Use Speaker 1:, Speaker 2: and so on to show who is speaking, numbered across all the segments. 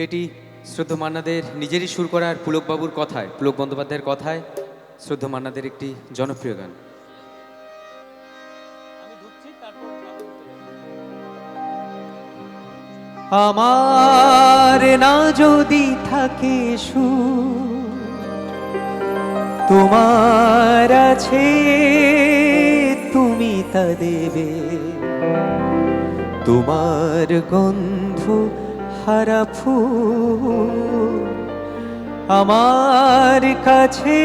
Speaker 1: এটি শ্রদ্ধা মান্নাদের নিজেরই সুর করার পুলকবাবুর কথায়, পুলক বন্দ্যোপাধ্যায়ের কথায় শ্রদ্ধা মান্নাদের একটি জনপ্রিয় গান।
Speaker 2: আমার না যদি থাকে সুর, তোমার আছে তুমি তা দেবে। তোমার গন্ধ হারা ফুল আমার কাছে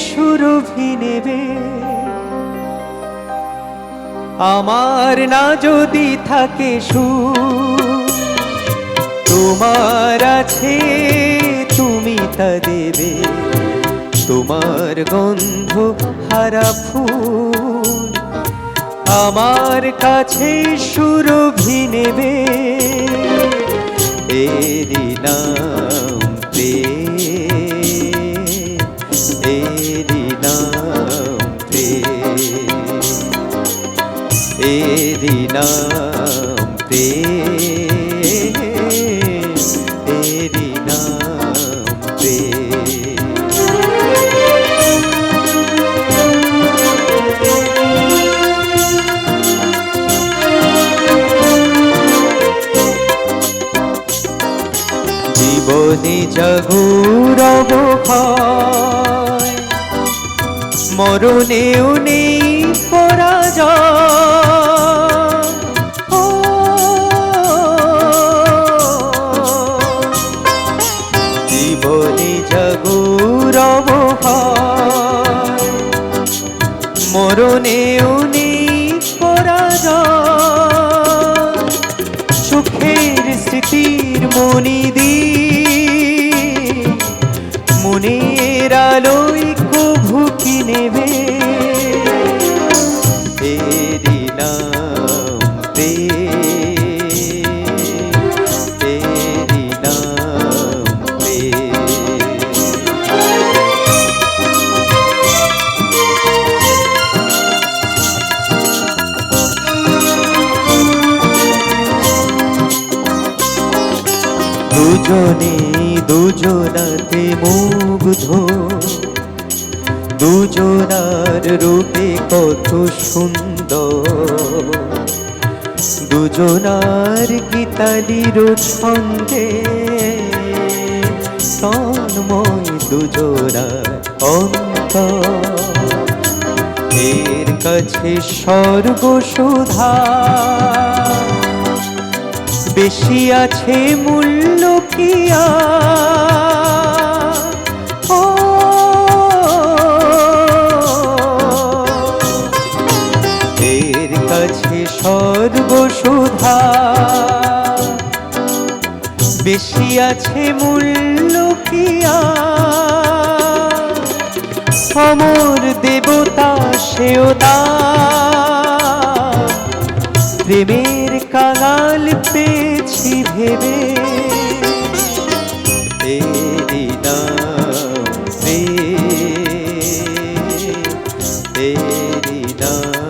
Speaker 2: সুরভি নেবে। আমার না যদি থাকে সুর, তোমার আছে তুমি তা দেবে। তোমার গন্ধ হারা ফুল আমার কাছে সুরভি নেবে। এরি নাম প্রেম, এরি নাম প্রেম, এরি নাম প্রেম, এরি নাম প্রেম। জীবনে জাগরব ভয়, মরণেও নেই পরাজয়। ও জীবনে জাগরব ভয়, মরণেও নেই পরাজয়। সুখের স্মৃতির মনিদি মনের আলোয় কভু কি নেবে। এরি নাম প্রেম, এরি নাম প্রেম। দুজনে দুজনাতে মুগ্ধ, দুজনার রূপে কত সুন্দর। দুজনার গীতালির ছন্দে তন্ময় দুজনার অন্তর। এর কাছে স্বর্গ সুধা বেশি আছে মূল্য কিয়া। ও এর কাছে স্বর্গ সুধা বেশি আছে মূল্য কিয়া। অমর দেবতা সেও দান, প্রেমের কাঙাল পেয়েছি ভেবে। এরি নাম প্রেম, এরি নাম